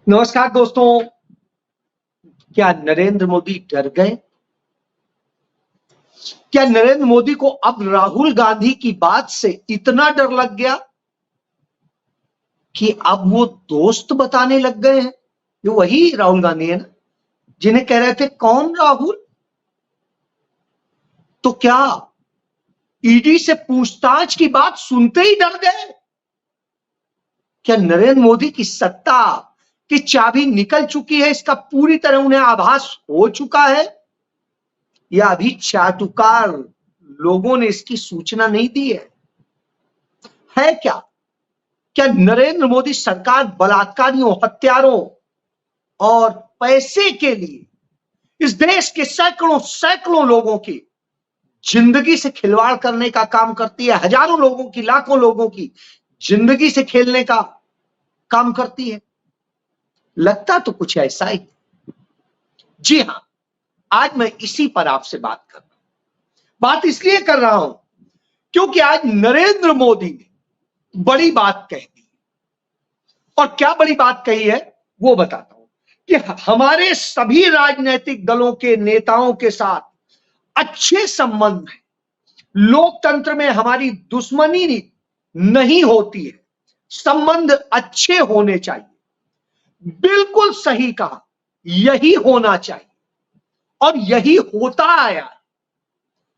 नमस्कार दोस्तों। क्या नरेंद्र मोदी डर गए? क्या नरेंद्र मोदी को अब राहुल गांधी की बात से इतना डर लग गया कि अब वो दोस्त बताने लग गए हैं? ये वही राहुल गांधी है ना, जिन्हें कह रहे थे कौन राहुल? तो क्या ईडी से पूछताछ की बात सुनते ही डर गए? क्या नरेंद्र मोदी की सत्ता की चाबी निकल चुकी है, इसका पूरी तरह उन्हें आभास हो चुका है, या अभी चाटुकार लोगों ने इसकी सूचना नहीं दी है क्या? क्या नरेंद्र मोदी सरकार बलात्कारियों, हत्यारों और पैसे के लिए इस देश के सैकड़ों सैकड़ों लोगों की जिंदगी से खिलवाड़ करने का काम करती है? हजारों लोगों की, लाखों लोगों की जिंदगी से खेलने का काम करती है? लगता तो कुछ ऐसा ही। जी हां, आज मैं इसी पर आपसे बात कर रहा हूं। बात इसलिए कर रहा हूं क्योंकि आज नरेंद्र मोदी ने बड़ी बात कह दी। और क्या बड़ी बात कही है वो बताता हूं कि हमारे सभी राजनीतिक दलों के नेताओं के साथ अच्छे संबंध हैं। लोकतंत्र में हमारी दुश्मनी नहीं होती है, संबंध अच्छे होने चाहिए। बिल्कुल सही कहा, यही होना चाहिए और यही होता आया।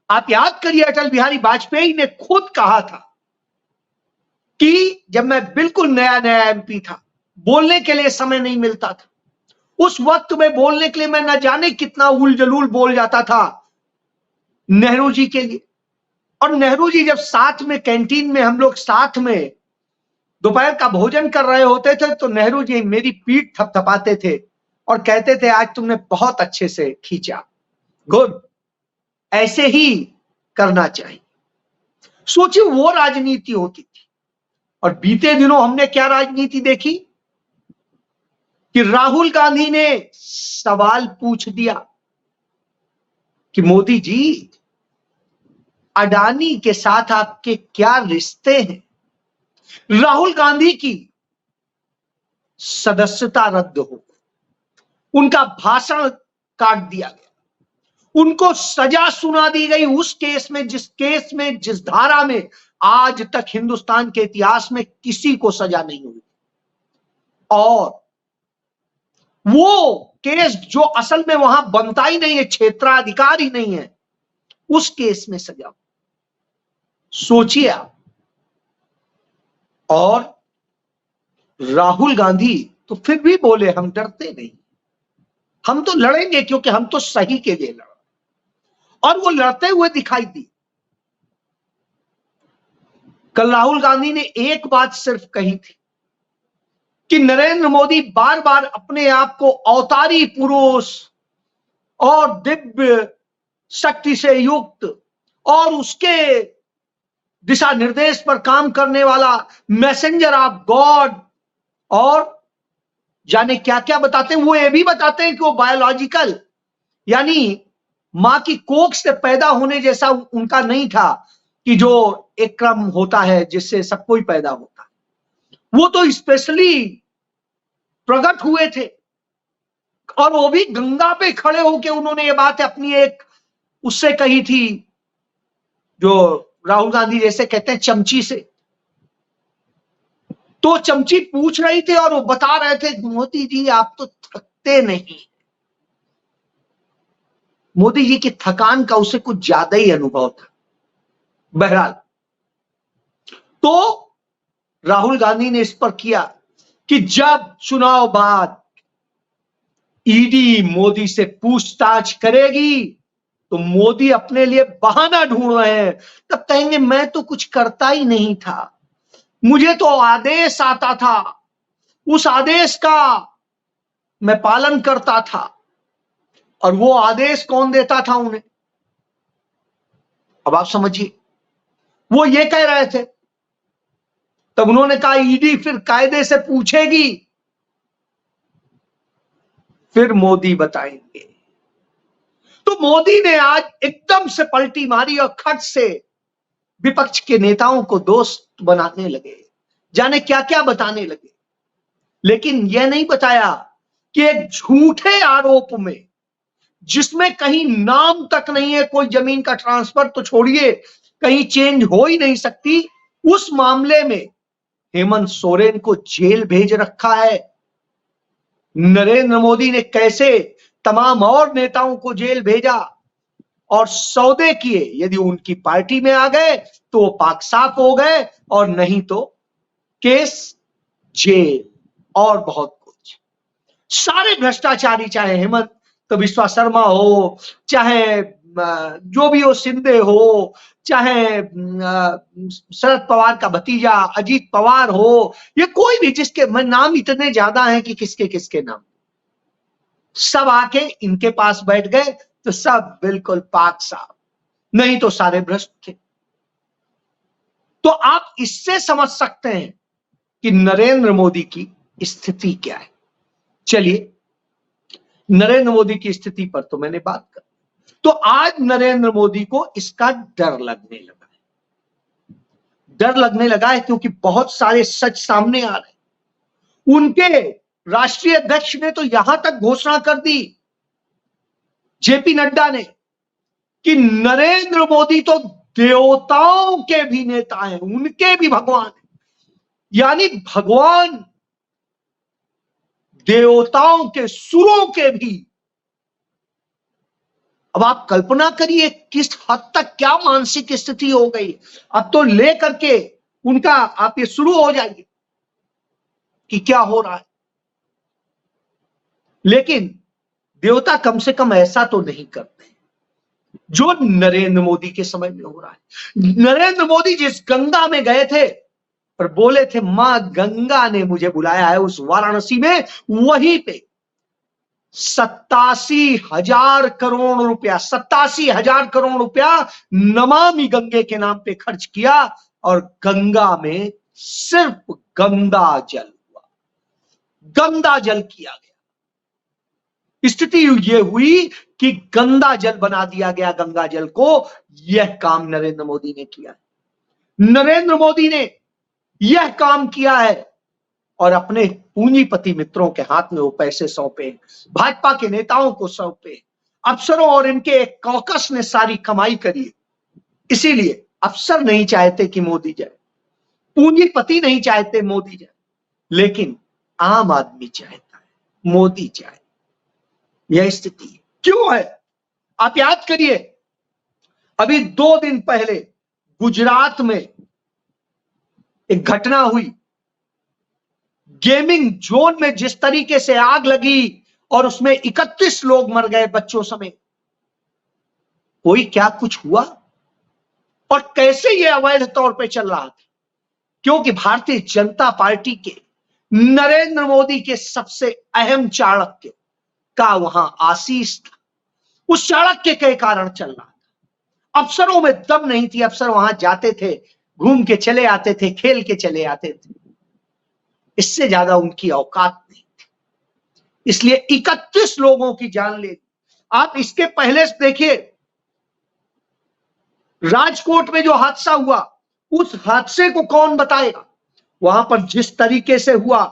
आप याद करिए, अटल बिहारी वाजपेयी ने खुद कहा था कि जब मैं बिल्कुल नया नया एमपी था, बोलने के लिए समय नहीं मिलता था, उस वक्त में बोलने के लिए मैं न जाने कितना उलझलूल बोल जाता था नेहरू जी के लिए। और नेहरू जी जब साथ में कैंटीन में हम लोग साथ में दोपहर का भोजन कर रहे होते थे तो नेहरू जी मेरी पीठ थपथपाते थे और कहते थे आज तुमने बहुत अच्छे से खींचा, गुड, ऐसे ही करना चाहिए। सोचिए वो राजनीति होती थी। और बीते दिनों हमने क्या राजनीति देखी कि राहुल गांधी ने सवाल पूछ दिया कि मोदी जी, अडानी के साथ आपके क्या रिश्ते हैं? राहुल गांधी की सदस्यता रद्द हो, उनका भाषण काट दिया गया, उनको सजा सुना दी गई उस केस में जिस धारा में आज तक हिंदुस्तान के इतिहास में किसी को सजा नहीं हुई। और वो केस जो असल में वहां बनता ही नहीं है, क्षेत्राधिकार ही नहीं है, उस केस में सजा। सोचिए आप। और राहुल गांधी तो फिर भी बोले हम डरते नहीं, हम तो लड़ेंगे क्योंकि हम तो सही के लिए लड़। और वो लड़ते हुए दिखाई दी। कल राहुल गांधी ने एक बात सिर्फ कही थी कि नरेंद्र मोदी बार बार अपने आप को अवतारी पुरुष और दिव्य शक्ति से युक्त और उसके दिशा निर्देश पर काम करने वाला मैसेंजर ऑफ गॉड और जाने क्या क्या बताते हैं। वो ये भी बताते हैं कि वो बायोलॉजिकल यानी मां की कोख से पैदा होने जैसा उनका नहीं था कि जो एक क्रम होता है जिससे सब कोई पैदा होता है। वो तो स्पेशली प्रकट हुए थे और वो भी गंगा पे खड़े होकर उन्होंने ये बात अपनी एक उससे कही थी जो राहुल गांधी जैसे कहते हैं चमची से। तो चमची पूछ रही थी और वो बता रहे थे मोदी जी आप तो थकते नहीं। मोदी जी की थकान का उसे कुछ ज्यादा ही अनुभव था। बहरहाल तो राहुल गांधी ने इस पर किया कि जब चुनाव बाद ईडी मोदी से पूछताछ करेगी तो मोदी अपने लिए बहाना ढूंढ रहे हैं, तब कहेंगे मैं तो कुछ करता ही नहीं था, मुझे तो आदेश आता था, उस आदेश का मैं पालन करता था। और वो आदेश कौन देता था उन्हें? अब आप समझिए, वो ये कह रहे थे, तब उन्होंने कहा ईडी फिर कायदे से पूछेगी, फिर मोदी बताएंगे। तो मोदी ने आज एकदम से पलटी मारी और खट से विपक्ष के नेताओं को दोस्त बनाने लगे, जाने क्या क्या बताने लगे। लेकिन यह नहीं बताया कि एक झूठे आरोप में, जिसमें कहीं नाम तक नहीं है, कोई जमीन का ट्रांसफर तो छोड़िए, कहीं चेंज हो ही नहीं सकती, उस मामले में हेमंत सोरेन को जेल भेज रखा है। नरेंद्र मोदी ने कैसे तमाम और नेताओं को जेल भेजा और सौदे किए, यदि उनकी पार्टी में आ गए तो वो पाक साफ हो गए, और नहीं तो केस, जेल और बहुत कुछ। सारे भ्रष्टाचारी, चाहे हेमंत बिस्वा शर्मा हो, चाहे जो भी हो, शिंदे हो, चाहे शरद पवार का भतीजा अजीत पवार हो, ये कोई भी, जिसके नाम इतने ज्यादा हैं कि किसके किसके नाम, सब आके इनके पास बैठ गए तो सब बिल्कुल पाक साफ, नहीं तो सारे भ्रष्ट थे। तो आप इससे समझ सकते हैं कि नरेंद्र मोदी की स्थिति क्या है। चलिए, नरेंद्र मोदी की स्थिति पर तो मैंने बात कर, तो आज नरेंद्र मोदी को इसका डर लगने लगा है। डर लगने लगा है क्योंकि बहुत सारे सच सामने आ रहे हैं। उनके राष्ट्रीय अध्यक्ष ने तो यहां तक घोषणा कर दी, जेपी नड्डा ने, कि नरेंद्र मोदी तो देवताओं के भी नेता हैं, उनके भी भगवान हैं, यानी भगवान देवताओं के, सुरों के भी। अब आप कल्पना करिए किस हद तक क्या मानसिक स्थिति हो गई। अब तो लेकर के उनका आप ये शुरू हो जाइए कि क्या हो रहा है। लेकिन देवता कम से कम ऐसा तो नहीं करते जो नरेंद्र मोदी के समय में हो रहा है। नरेंद्र मोदी जिस गंगा में गए थे और बोले थे मां गंगा ने मुझे बुलाया है, उस वाराणसी में, वहीं पे 87,000 करोड़ रुपया, 87,000 करोड़ रुपया नमामि गंगे के नाम पे खर्च किया, और गंगा में सिर्फ गंगा जल हुआ, गंदा जल किया गया। स्थिति यह हुई कि गंदा जल बना दिया गया गंगा जल को। यह काम नरेंद्र मोदी ने किया है। नरेंद्र मोदी ने यह काम किया है और अपने पूंजीपति मित्रों के हाथ में वो पैसे सौंपे, भाजपा के नेताओं को सौंपे, अफसरों और इनके एक कॉकस ने सारी कमाई करी। इसीलिए अफसर नहीं चाहते कि मोदी जाए, पूंजीपति नहीं चाहते मोदी जाए, लेकिन आम आदमी चाहता है मोदी जाए। यह स्थिति क्यों है आप याद करिए। अभी 2 दिन पहले गुजरात में एक घटना हुई, गेमिंग जोन में जिस तरीके से आग लगी और उसमें 31 लोग मर गए, बच्चों समेत। कोई क्या कुछ हुआ और कैसे यह अवैध तौर पे चल रहा था? क्योंकि भारतीय जनता पार्टी के, नरेंद्र मोदी के सबसे अहम चाणक्य का वहां आशीष था। उस चाणक्य के कारण चल रहा था। अफसरों में दम नहीं थी, अफसर वहां जाते थे, घूम के चले आते थे, खेल के चले आते थे, इससे ज्यादा उनकी औकात नहीं थी। इसलिए 31 लोगों की जान ले ली। आप इसके पहले देखिए, राजकोट में जो हादसा हुआ, उस हादसे को कौन बताएगा? वहां पर जिस तरीके से हुआ,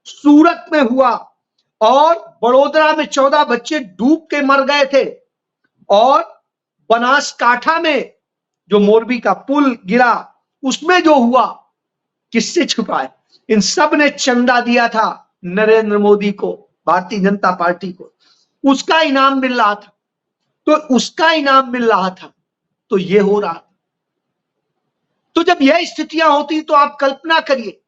सूरत में हुआ, और बड़ोदरा में 14 बच्चे डूब के मर गए थे, और बनासकांठा में जो मोरबी का पुल गिरा, उसमें जो हुआ, किससे छुपाए? इन सब ने चंदा दिया था नरेंद्र मोदी को, भारतीय जनता पार्टी को। उसका इनाम मिल रहा था, तो उसका इनाम मिल रहा था, तो ये हो रहा था। तो जब यह स्थितियां होती तो आप कल्पना करिए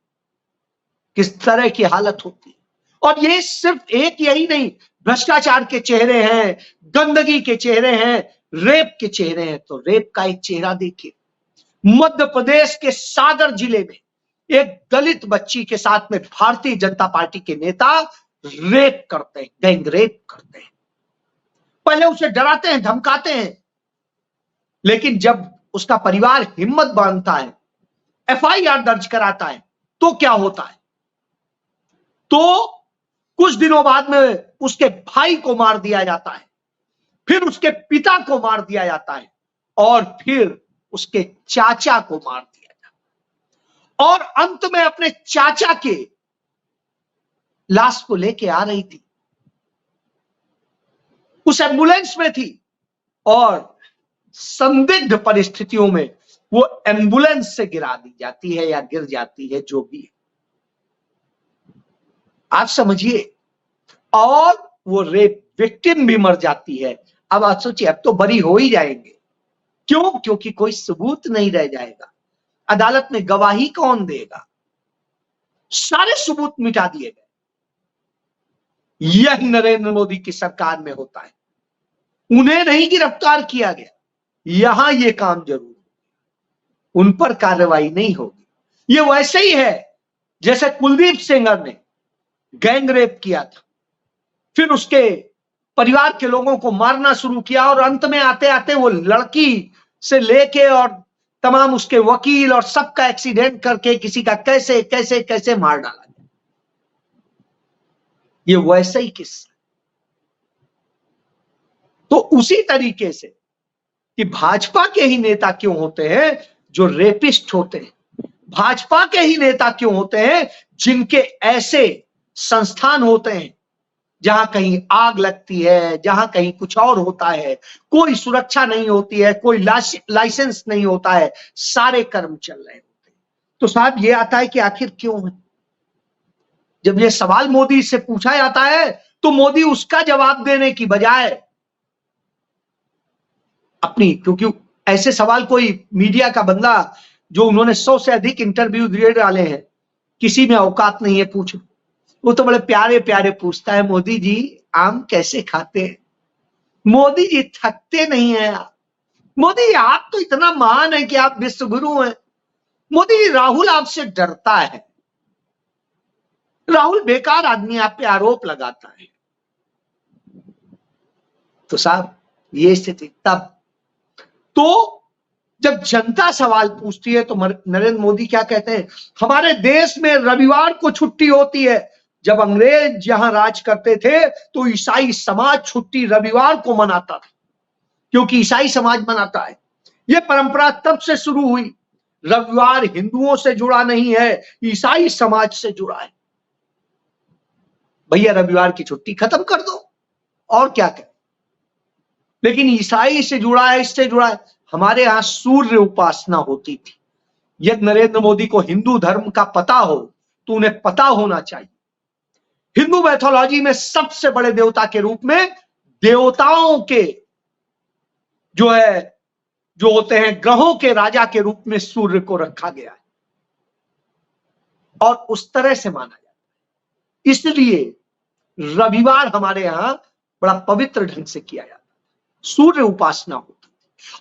किस तरह की हालत होती। और ये सिर्फ एक यही नहीं, भ्रष्टाचार के चेहरे हैं, गंदगी के चेहरे हैं, रेप के चेहरे हैं। तो रेप का एक चेहरा देखिए, मध्य प्रदेश के सागर जिले में एक दलित बच्ची के साथ में भारतीय जनता पार्टी के नेता रेप करते हैं, गैंग रेप करते हैं। पहले उसे डराते हैं, धमकाते हैं, लेकिन जब उसका परिवार हिम्मत बांधता है, एफआईआर दर्ज कराता है, तो क्या होता है? तो कुछ दिनों बाद में उसके भाई को मार दिया जाता है, फिर उसके पिता को मार दिया जाता है, और फिर उसके चाचा को मार दिया जाता है, और अंत में अपने चाचा के लाश को लेके आ रही थी, उस एम्बुलेंस में थी और संदिग्ध परिस्थितियों में वो एम्बुलेंस से गिरा दी जाती है या गिर जाती है, जो भी है आप समझिए, और वो रेप विक्टिम भी मर जाती है। अब आप सोचिए, अब तो बरी हो ही जाएंगे, क्यों? क्योंकि कोई सबूत नहीं रह जाएगा, अदालत में गवाही कौन देगा, सारे सबूत मिटा दिए गए। यह नरेंद्र मोदी की सरकार में होता है, उन्हें नहीं गिरफ्तार किया गया, यहां यह काम जरूर, उन पर कार्रवाई नहीं होगी। ये वैसे ही है जैसे कुलदीप सेंगर ने गैंग रेप किया था, फिर उसके परिवार के लोगों को मारना शुरू किया और अंत में आते आते वो लड़की से लेके और तमाम उसके वकील और सबका एक्सीडेंट करके किसी का कैसे कैसे कैसे मार डाला गया। ये वैसे ही किस्सा। तो उसी तरीके से कि भाजपा के ही नेता क्यों होते हैं जो रेपिस्ट होते हैं, भाजपा के ही नेता क्यों होते हैं जिनके ऐसे संस्थान होते हैं जहां कहीं आग लगती है, जहां कहीं कुछ और होता है, कोई सुरक्षा नहीं होती है, कोई लाइसेंस नहीं होता है, सारे कर्म चल रहे होते हैं। तो साहब ये आता है कि आखिर क्यों है? जब ये सवाल मोदी से पूछा जाता है तो मोदी उसका जवाब देने की बजाय अपनी, क्योंकि ऐसे सवाल कोई मीडिया का बंदा जो उन्होंने 100 से अधिक इंटरव्यू दिए डाले हैं, किसी में औकात नहीं है पूछो, वो तो बड़े प्यारे प्यारे पूछता है, मोदी जी आम कैसे खाते हैं? मोदी जी थकते नहीं है आप? मोदी जी आप तो इतना महान है कि आप विश्व गुरु हैं। मोदी जी राहुल आपसे डरता है, राहुल बेकार आदमी, आप पे आरोप लगाता है। तो साहब ये स्थिति तब, तो जब जनता सवाल पूछती है तो नरेंद्र मोदी क्या कहते हैं? हमारे देश में रविवार को छुट्टी होती है। जब अंग्रेज यहां राज करते थे तो ईसाई समाज छुट्टी रविवार को मनाता था, क्योंकि ईसाई समाज मनाता है। यह परंपरा तब से शुरू हुई। रविवार हिंदुओं से जुड़ा नहीं है, ईसाई समाज से जुड़ा है। भैया रविवार की छुट्टी खत्म कर दो, और क्या करें? लेकिन ईसाई से जुड़ा है, इससे जुड़ा है। हमारे यहां सूर्य उपासना होती थी। यदि नरेंद्र मोदी को हिंदू धर्म का पता हो तो उन्हें पता होना चाहिए, हिंदू मैथोलॉजी में सबसे बड़े देवता के रूप में देवताओं के जो होते हैं ग्रहों के राजा के रूप में सूर्य को रखा गया है और उस तरह से माना जाता है। इसलिए रविवार हमारे यहां बड़ा पवित्र ढंग से किया जाता है, सूर्य उपासना होती है।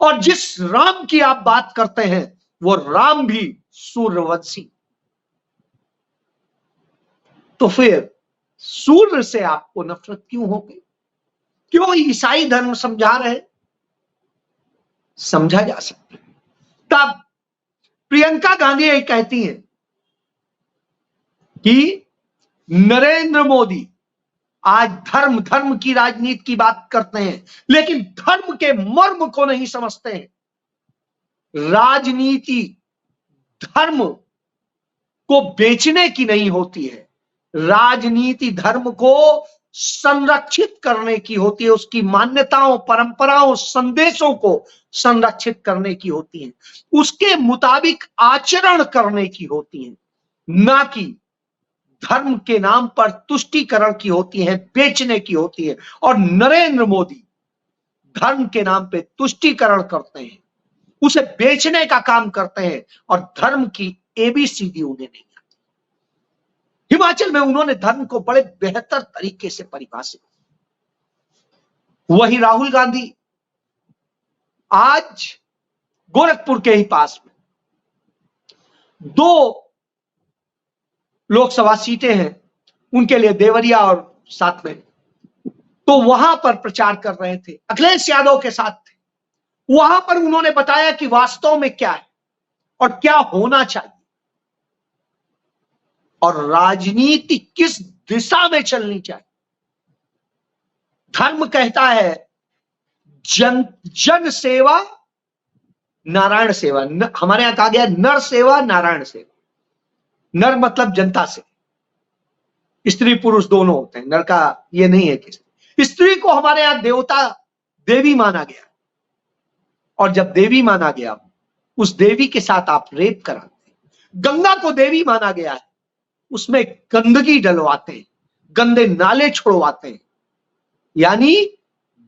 और जिस राम की आप बात करते हैं वो राम भी सूर्यवंशी। तो फिर सूर्य से आपको नफरत क्यों हो गई? क्यों ईसाई धर्म समझा रहे? समझा जा सकता है। तब प्रियंका गांधी यही कहती हैं कि नरेंद्र मोदी आज धर्म धर्म की राजनीति की बात करते हैं, लेकिन धर्म के मर्म को नहीं समझते हैं। राजनीति धर्म को बेचने की नहीं होती है, राजनीति धर्म को संरक्षित करने की होती है, उसकी मान्यताओं, परंपराओं, संदेशों को संरक्षित करने की होती है, उसके मुताबिक आचरण करने की होती है, ना कि धर्म के नाम पर तुष्टीकरण की होती है, बेचने की होती है। और नरेंद्र मोदी धर्म के नाम पे तुष्टीकरण करते हैं, उसे बेचने का काम करते हैं और धर्म की एबीसीडी उन्हें नहीं आती। हिमाचल में उन्होंने धर्म को बड़े बेहतर तरीके से परिभाषित। वही राहुल गांधी आज गोरखपुर के ही पास में 2 लोकसभा सीटें हैं उनके लिए, देवरिया और साथ में, तो वहां पर प्रचार कर रहे थे, अखिलेश यादव के साथ थे। वहां पर उन्होंने बताया कि वास्तव में क्या है और क्या होना चाहिए और राजनीति किस दिशा में चलनी चाहिए। धर्म कहता है जन सेवा नारायण सेवा, हमारे यहां कहा गया नर सेवा नारायण सेवा। नर मतलब जनता से, स्त्री पुरुष दोनों होते हैं, लड़का ये नहीं है कि स्त्री को हमारे यहां देवता देवी माना गया, और जब देवी माना गया उस देवी के साथ आप रेप कराते हैं। गंगा को देवी माना गया है, उसमें गंदगी डलवाते हैं, गंदे नाले छोड़वाते हैं, यानी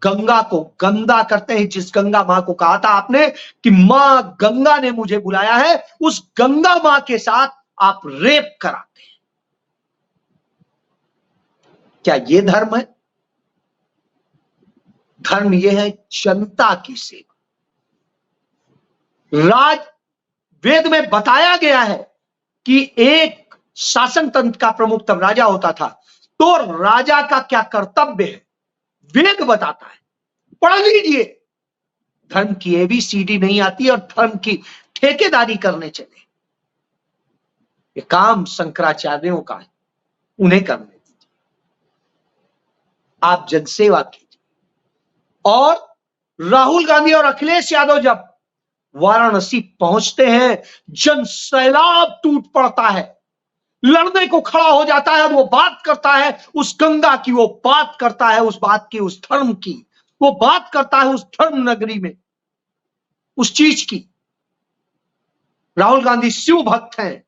गंगा को गंदा करते हैं। जिस गंगा मां को कहा था आपने कि मां गंगा ने मुझे बुलाया है, उस गंगा मां के साथ आप रेप कराते हैं। क्या यह धर्म है? धर्म यह है जनता की सेवा। राज वेद में बताया गया है कि एक शासन तंत्र का प्रमुख तब राजा होता था, तो राजा का क्या कर्तव्य है वेद बताता है, पढ़ लीजिए। धर्म की ABCD नहीं आती और धर्म की ठेकेदारी करने चले, ये काम शंकराचार्यों का है, उन्हें करने दीजिए। आप जनसेवा कीजिए। और राहुल गांधी और अखिलेश यादव जब वाराणसी पहुंचते हैं, जन सैलाब टूट पड़ता है, लड़ने को खड़ा हो जाता है, और वो बात करता है उस गंगा की, वो बात करता है उस बात की, उस धर्म की, वो बात करता है उस धर्म नगरी में उस चीज की। राहुल गांधी शिव भक्त हैं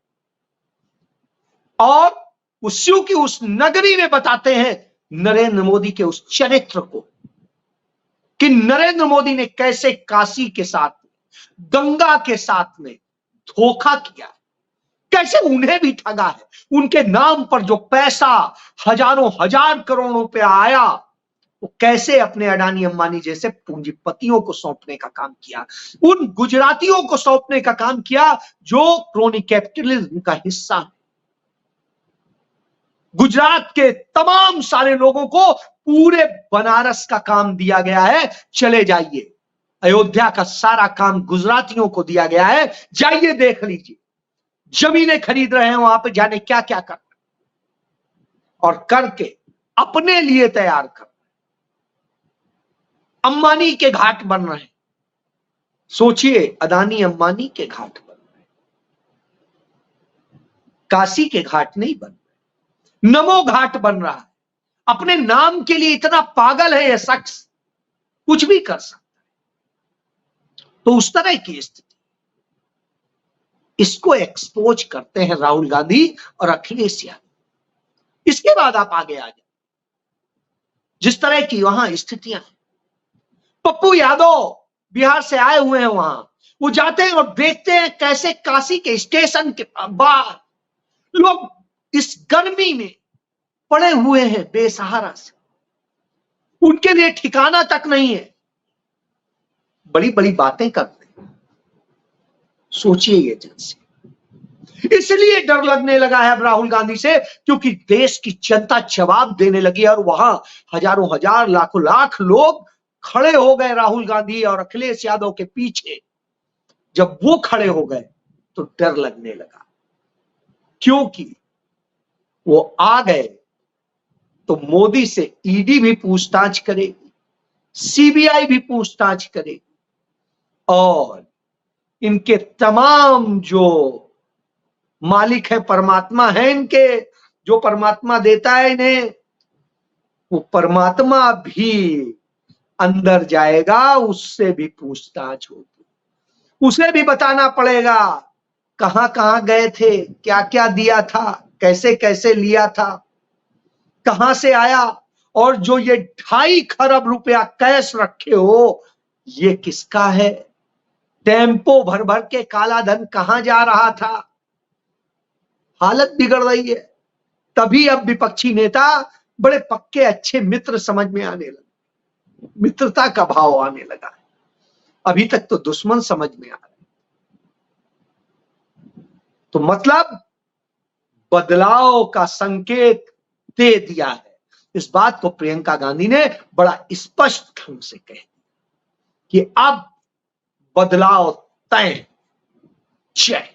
और उस शिव की उस नगरी में बताते हैं नरेंद्र मोदी के उस चरित्र को, कि नरेंद्र मोदी ने कैसे काशी के साथ, गंगा के साथ में धोखा किया, कैसे उन्हें भी ठगा है, उनके नाम पर जो पैसा हजारों हजार करोड़ रुपया आया, वो कैसे अपने अडानी अंबानी जैसे पूंजीपतियों को सौंपने का काम किया, उन गुजरातियों को सौंपने का काम किया जो क्रोनी कैपिटलिज्म का हिस्सा है। गुजरात के तमाम सारे लोगों को पूरे बनारस का काम दिया गया है, चले जाइए। अयोध्या का सारा काम गुजरातियों को दिया गया है, जाइए देख लीजिए। जमीनें खरीद रहे हैं वहां पे, जाने क्या क्या कर, और करके अपने लिए तैयार कर। अंबानी के घाट बन रहे हैं, सोचिए, अदानी अंबानी के घाट बन रहे हैं, काशी के घाट नहीं बन रहे, नमो घाट बन रहा है। अपने नाम के लिए इतना पागल है यह शख्स, कुछ भी कर सकता है। तो उस तरह की स्थिति, इसको एक्सपोज करते हैं राहुल गांधी और अखिलेश यादव। इसके बाद आप आगे आ जाए, जिस तरह की वहां स्थितियां हैं। पप्पू यादव बिहार से आए हुए हैं, वहां वो जाते हैं और देखते हैं कैसे काशी के स्टेशन के बाहर लोग इस गर्मी में पड़े हुए हैं बेसहारा से, उनके लिए ठिकाना तक नहीं है, बड़ी बड़ी बातें करते हैं। सोचिए ये जनसे, इसलिए डर लगने लगा है अब राहुल गांधी से, क्योंकि देश की जनता जवाब देने लगी है, और वहां हजारों हजार लाखों लाख लोग खड़े हो गए राहुल गांधी और अखिलेश यादव के पीछे। जब वो खड़े हो गए तो डर लगने लगा, क्योंकि वो आ गए तो मोदी से ईडी भी पूछताछ करेगी, CBI भी पूछताछ करेगी, और इनके तमाम जो मालिक है, परमात्मा है इनके, जो परमात्मा देता है इन्हें, वो परमात्मा भी अंदर जाएगा, उससे भी पूछताछ होगी, उसे भी बताना पड़ेगा कहां कहां गए थे, क्या क्या दिया था, कैसे कैसे लिया था, कहां से आया, और जो ये 2.5 खरब रुपया कैश रखे हो ये किसका है, टेम्पो भर भर के काला धन कहां जा रहा था। हालत बिगड़ रही है। तभी अब विपक्षी नेता बड़े पक्के अच्छे मित्र समझ में आने लगे, मित्रता का भाव आने लगा है, अभी तक तो दुश्मन समझ में आ रहा है। तो मतलब बदलाव का संकेत दे दिया है। इस बात को प्रियंका गांधी ने बड़ा स्पष्ट ढंग से कह दिया कि अब बदलाव तय। जय